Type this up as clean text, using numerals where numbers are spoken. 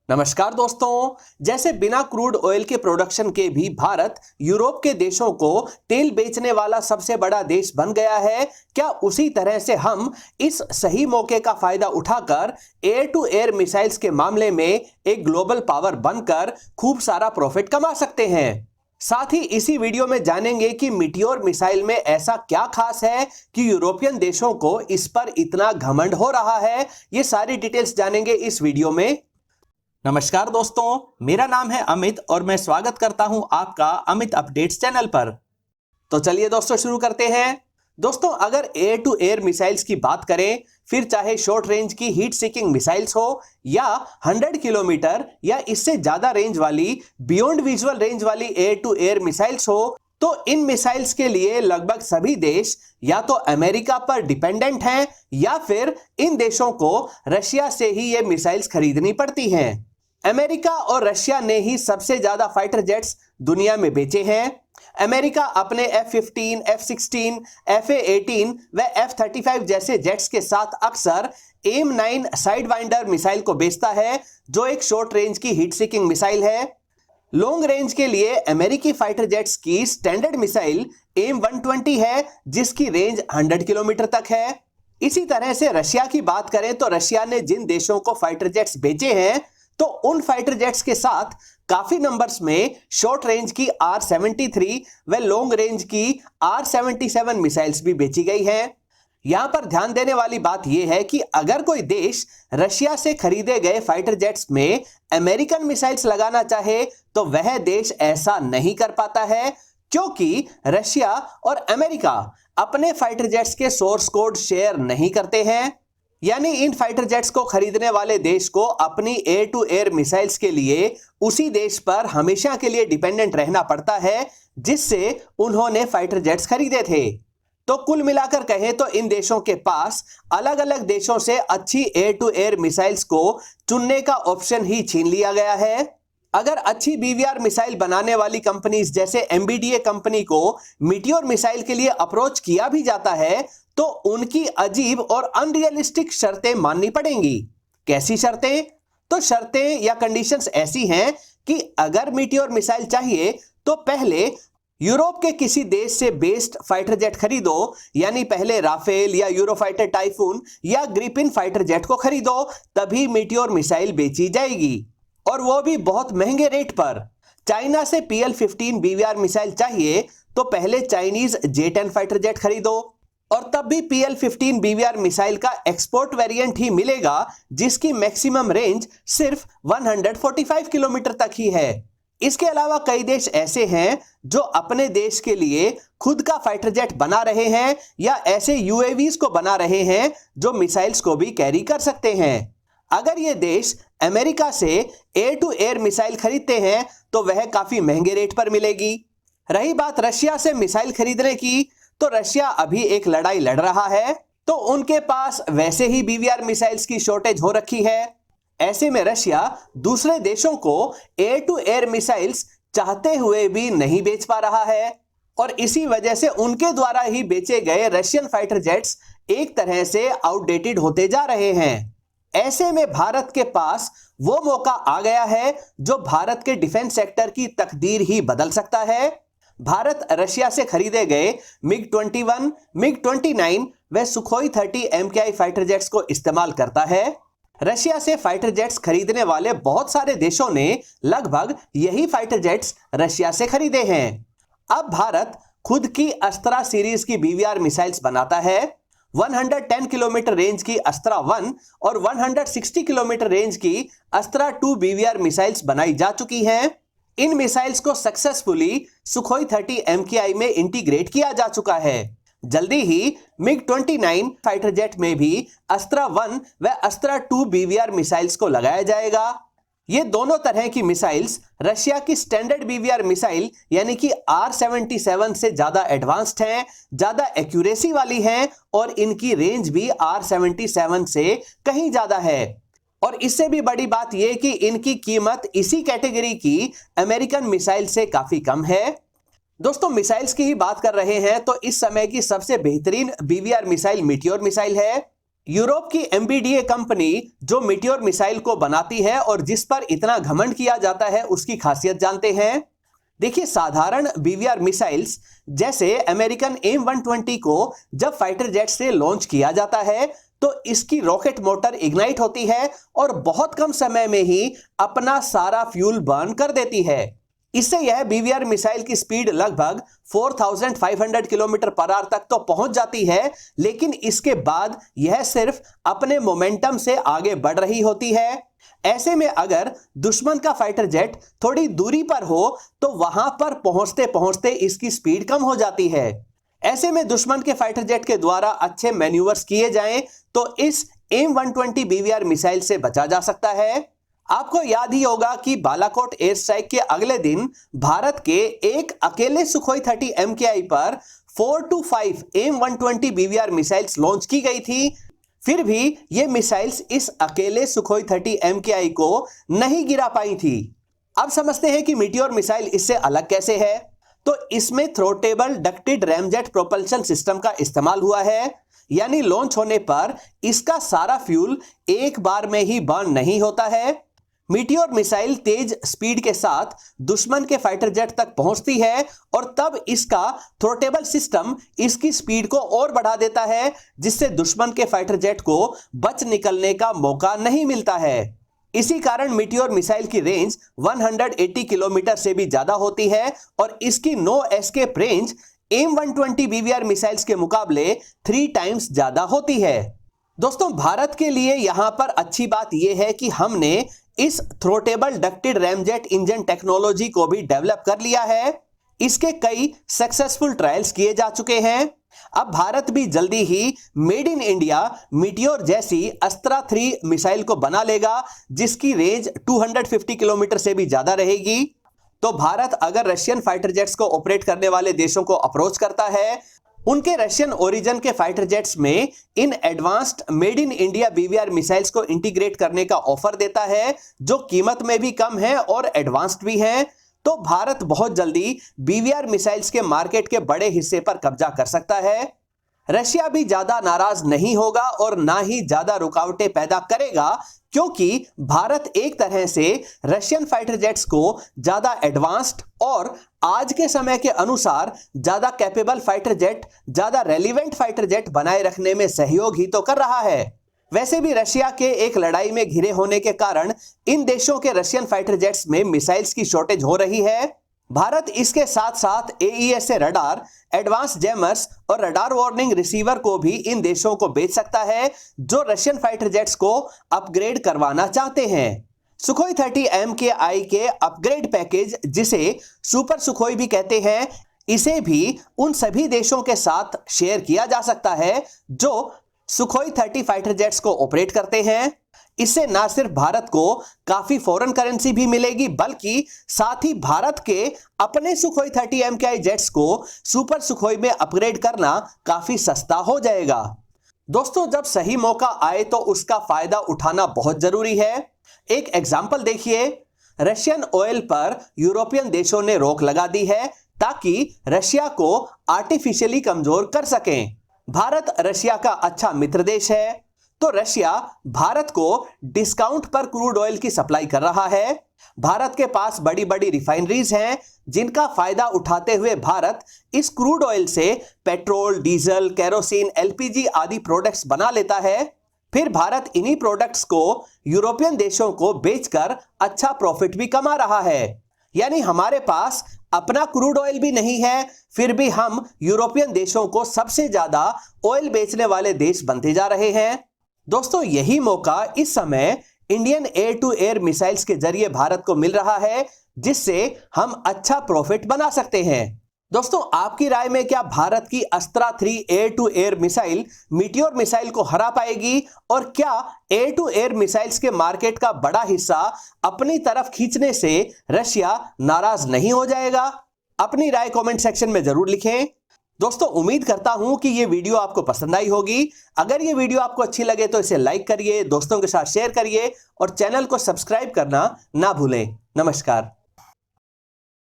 नमस्कार दोस्तों। जैसे बिना क्रूड ऑयल के प्रोडक्शन के भी भारत यूरोप के देशों को तेल बेचने वाला सबसे बड़ा देश बन गया है, क्या उसी तरह से हम इस सही मौके का फायदा उठाकर एयर टू एयर मिसाइल्स के मामले में एक ग्लोबल पावर बनकर खूब सारा प्रॉफिट कमा सकते हैं। साथ ही इसी वीडियो में जानेंगे कि मीटियोर मिसाइल में ऐसा क्या खास है कि यूरोपियन देशों को इस पर इतना घमंड हो रहा है। ये सारी डिटेल्स जानेंगे इस वीडियो में। नमस्कार दोस्तों, मेरा नाम है अमित और मैं स्वागत करता हूं आपका अमित अपडेट्स चैनल पर। तो चलिए दोस्तों शुरू करते हैं। दोस्तों, अगर एयर टू एयर मिसाइल्स की बात करें, फिर चाहे शॉर्ट रेंज की हीट सीकिंग मिसाइल्स हो या 100 किलोमीटर या इससे ज्यादा रेंज वाली बियॉन्ड विजुअल रेंज वाली एयर टू एयर मिसाइल्स हो, तो इन मिसाइल्स के लिए लगभग सभी देश या तो अमेरिका पर डिपेंडेंट हैं या फिर इन देशों को रशिया से ही ये मिसाइल्स खरीदनी पड़ती हैं। अमेरिका और रशिया ने ही सबसे ज्यादा फाइटर जेट्स दुनिया में बेचे हैं। अमेरिका अपने F-15, F-16, FA-18 व F-35 जैसे जेट्स के साथ अक्सर AIM-9 साइडवाइंडर मिसाइल को बेचता है, जो एक शॉर्ट रेंज की हीट सीकिंग मिसाइल है। लॉन्ग रेंज के लिए अमेरिकी फाइटर जेट्स की स्टैंडर्ड मिसाइल AIM-120 है, जिसकी रेंज 100 किलोमीटर तक है। इसी तरह से रशिया की बात करें तो रशिया ने जिन देशों को फाइटर जेट्स बेचे हैं, तो उन फाइटर जेट्स के साथ काफी नंबर्स में शॉर्ट रेंज की R-73 व लॉन्ग रेंज की R-77 मिसाइल्स भी बेची गई हैं। यहां पर ध्यान देने वाली बात यह है कि अगर कोई देश रशिया से खरीदे गए फाइटर जेट्स में अमेरिकन मिसाइल्स लगाना चाहे तो वह देश ऐसा नहीं कर पाता है, क्योंकि रशिया और अमेरिका अपने फाइटर जेट्स के सोर्स कोड शेयर नहीं करते हैं। यानी इन फाइटर जेट्स को खरीदने वाले देश को अपनी एयर टू एयर मिसाइल्स के लिए उसी देश पर हमेशा के लिए डिपेंडेंट रहना पड़ता है जिससे उन्होंने फाइटर जेट्स खरीदे थे। तो कुल मिलाकर कहें तो इन देशों के पास अलग अलग देशों से अच्छी एयर टू एयर मिसाइल्स को चुनने का ऑप्शन ही छीन लिया गया है। अगर अच्छी BVR मिसाइल बनाने वाली कंपनीज जैसे MBDA कंपनी को मीटियोर मिसाइल के लिए अप्रोच किया भी जाता है, तो उनकी अजीब और अनरियलिस्टिक शर्तें माननी पड़ेंगी। कैसी शर्तें? तो शर्तें या कंडीशंस ऐसी हैं कि अगर मीटियोर मिसाइल चाहिए तो पहले यूरोप के किसी देश से बेस्ड फाइटर जेट खरीदो, यानी पहले राफेल या यूरोफाइटर टाइफून या ग्रिपिन फाइटर जेट को खरीदो, तभी मीटियोर मिसाइल बेची जाएगी, और वो भी बहुत महंगे रेट पर। चाइना से PL-15 BVR मिसाइल चाहिए तो पहले चाइनीज J-10 फाइटर जेट खरीदो, और तब भी PL-15 BVR मिसाइल का एक्सपोर्ट वेरिएंट ही मिलेगा जिसकी मैक्सिमम रेंज सिर्फ 145 किलोमीटर तक ही है। इसके अलावा कई देश ऐसे हैं जो अपने देश के लिए खुद का फाइटर जेट बना रहे हैं या ऐसे UAVs को बना रहे हैं जो मिसाइल्स को भी कैरी कर सकते हैं। अगर ये देश अमेरिका से एयर टू एयर मिसाइल खरीदते हैं तो वह काफी महंगे रेट पर मिलेगी। रही बात रशिया से मिसाइल खरीदने की, तो रशिया अभी एक लड़ाई लड़ रहा है, तो उनके पास वैसे ही BVR मिसाइल्स की शॉर्टेज हो रखी है। ऐसे में रशिया दूसरे देशों को एयर टू एयर मिसाइल्स चाहते हुए भी नहीं बेच पा रहा है, और इसी वजह से उनके द्वारा ही बेचे गए रशियन फाइटर जेट्स एक तरह से आउटडेटेड होते जा रहे हैं। ऐसे में भारत के पास वो मौका आ गया है जो भारत के डिफेंस सेक्टर की तकदीर ही बदल सकता है। भारत रशिया से खरीदे गए MiG-21, MiG-29 व सुखोई 30 MKI फाइटर जेट्स को इस्तेमाल करता है। रशिया से फाइटर जेट्स खरीदने वाले बहुत सारे देशों ने लगभग यही फाइटर जेट्स रशिया से खरीदे हैं। अब भारत खुद की अस्त्रा सीरीज की BVR मिसाइल्स बनाता है। 110 किलोमीटर रेंज की अस्त्रा 1 और 160 किलोमीटर रेंज की अस्त्रा 2 BVR मिसाइल्स बनाई जा चुकी हैं। इन मिसाइल्स को सक्सेसफुली सुखोई 30 MKI में इंटीग्रेट किया जा चुका है। जल्दी ही MiG-29 फाइटर जेट में भी अस्त्रा 1 व अस्त्रा 2 BVR मिसाइल्स को लगाया जाएगा। ये दोनों तरह की मिसाइल्स रशिया की स्टैंडर्ड BVR मिसाइल यानी कि R-77 से ज्यादा एडवांस्ड हैं, ज्यादा एक्यूरेसी वाली हैं, और इनकी रेंज भी R-77 से कहीं ज्यादा है। और इससे भी बड़ी बात यह कि इनकी कीमत इसी कैटेगरी की अमेरिकन मिसाइल से काफी कम है। दोस्तों, मिसाइल्स की ही बात कर रहे हैं तो इस समय की सबसे बेहतरीन BVR मिसाइल मीटियोर मिसाइल है। यूरोप की MBDA कंपनी जो मीटियोर मिसाइल को बनाती है और जिस पर इतना घमंड किया जाता है, उसकी खासियत जानते हैं। देखिए, साधारण BVR मिसाइल्स जैसे अमेरिकन AIM-120 को जब फाइटर जेट से लॉन्च किया जाता है तो इसकी रॉकेट मोटर इग्नाइट होती है और बहुत कम समय में ही अपना सारा फ्यूल बर्न कर देती है। इससे यह BVR मिसाइल की स्पीड लगभग 4500 किलोमीटर पर आवर तक तो पहुंच जाती है, लेकिन इसके बाद यह सिर्फ अपने मोमेंटम से आगे बढ़ रही होती है। ऐसे में अगर दुश्मन का फाइटर जेट थोड़ी दूरी पर हो तो वहां पर पहुंचते पहुंचते इसकी स्पीड कम हो जाती है। ऐसे में दुश्मन के फाइटर जेट के द्वारा अच्छे मैन्यूवर्स किए जाएं तो इस AIM-120 BVR मिसाइल से बचा जा सकता है। आपको याद ही होगा कि बालाकोट एयर स्ट्राइक के अगले दिन भारत के एक अकेले सुखोई 30 MKI पर 4 to 5 AIM-120 BVR missiles launch की गई थी। फिर भी ये मिसाइल्स इस अकेले सुखोई 30 MKI को नहीं गिरा पाई थी। अब समझते हैं कि मीटियोर मिसाइल इससे अलग कैसे है। तो इसमें थ्रोटेबल डक्टेड रैमजेट प्रोपल्शन सिस्टम का इस्तेमाल हुआ है, यानी लॉन्च होने पर इसका सारा फ्यूल एक बार में ही बर्न नहीं होता है। मीटियोर मिसाइल तेज स्पीड के साथ दुश्मन के फाइटर जेट तक पहुंचती है और तब इसका थ्रोटेबल सिस्टम इसकी स्पीड को और बढ़ा देता है, जिससे दुश्मन के फाइटर जेट को बच निकलने का मौका नहीं मिलता है। इसी कारण मीटियोर मिसाइल की रेंज 180 किलोमीटर से भी ज्यादा होती है और इसकी no escape range AIM-120 BVR missiles के मुकाबले 3 टाइम्स ज्यादा होती है। दोस्तों, भारत के लिए यहां पर अच्छी बात यह है कि हमने इस थ्रोटेबल डक्टेड रैमजेट इंजन टेक्नोलॉजी को भी डेवलप कर लिया है। इसके कई सक्सेसफुल ट्रायल्स किए जा चुके हैं। अब भारत भी जल्दी he made in India meteor जैसी अस्त्रा 3 मिसाइल को बना लेगा, जिसकी रेंज 250 किलोमीटर से भी ज्यादा रहेगी। तो भारत अगर रशियन फाइटर जेट्स को ऑपरेट करने वाले देशों को अप्रोच करता है, उनके रशियन ओरिजिन के फाइटर जेट्स में इन advanced made in India BVR missiles को इंटीग्रेट करने का ऑफर देता है, जो कीमत में भी कम है और एडवांस्ड भी है, तो भारत बहुत जल्दी BVR मिसाइल्स के मार्केट के बड़े हिस्से पर कब्जा कर सकता है। रशिया भी ज्यादा नाराज नहीं होगा और ना ही ज्यादा रुकावटें पैदा करेगा, क्योंकि भारत एक तरह से रशियन फाइटर जेट्स को ज्यादा एडवांस्ड और आज के समय के अनुसार ज्यादा कैपेबल फाइटर जेट, ज्यादा रेलिवेंट फाइटर जेट बनाए रखने में सहयोग ही तो कर रहा है। वैसे भी रशिया के एक लड़ाई में घिरे होने के कारण इन देशों के रशियन फाइटर जेट्स में मिसाइल्स की शॉर्टेज हो रही है। भारत इसके साथ साथ AESA रडार, एडवांस जैमर्स और रडार वार्निंग रिसीवर को भी इन देशों को बेच सकता है, जो रशियन फाइटर जेट्स को अपग्रेड करवाना चाहते हैं। सुखोई 30 MKI के अपग्रेड पैकेज, जिसे सुपर सुखोई भी कहते हैं, इसे भी उन सभी देशों के साथ शेयर किया जा सकता है जो सुखोई 30 फाइटर जेट्स को ऑपरेट करते हैं। इससे ना सिर्फ भारत को काफी फॉरेन करेंसी भी मिलेगी, बल्कि साथ ही भारत के अपने सुखोई 30 MKI जेट्स को सुपर सुखोई में अपग्रेड करना काफी सस्ता हो जाएगा। दोस्तों, जब सही मौका आए तो उसका फायदा उठाना बहुत जरूरी है। एक एग्जाम्पल देखिए, रशियन ऑयल पर यूरोपियन देशों ने रोक लगा दी है ताकि रशिया को आर्टिफिशियली कमजोर कर सकें। भारत रशिया का अच्छा मित्र देश है, तो रशिया भारत को डिस्काउंट पर क्रूड ऑयल की सप्लाई कर रहा है। भारत के पास बड़ी बड़ी रिफाइनरीज हैं, जिनका फायदा उठाते हुए भारत इस क्रूड ऑयल से पेट्रोल, डीजल, केरोसिन, LPG आदि प्रोडक्ट्स बना लेता है। फिर भारत इन्हीं प्रोडक्ट्स को यूरोपियन देशों को बेचकर अच्छा प्रॉफिट भी कमा रहा है। यानी हमारे पास अपना क्रूड ऑयल भी नहीं है, फिर भी हम यूरोपियन देशों को सबसे ज्यादा ऑयल बेचने वाले देश बनते जा रहे हैं। दोस्तों, यही मौका इस समय Indian air to air missiles के जरिए भारत को मिल रहा है, जिससे हम अच्छा प्रॉफिट बना सकते हैं। दोस्तों, आपकी राय में क्या भारत की Astra 3 air to air missile meteor missile को हरा पाएगी, और क्या एयर टू एयर मिसाइल्स के मार्केट का बड़ा हिस्सा अपनी तरफ खींचने से रशिया नाराज नहीं हो जाएगा? अपनी राय कमेंट सेक्शन में जरूर लिखें। दोस्तों, उम्मीद करता हूं कि ये वीडियो आपको पसंद आई होगी। अगर ये वीडियो आपको अच्छी लगे तो इसे लाइक करिए, दोस्तों के साथ शेयर करिए और चैनल को सब्सक्राइब करना ना भूलें। नमस्कार।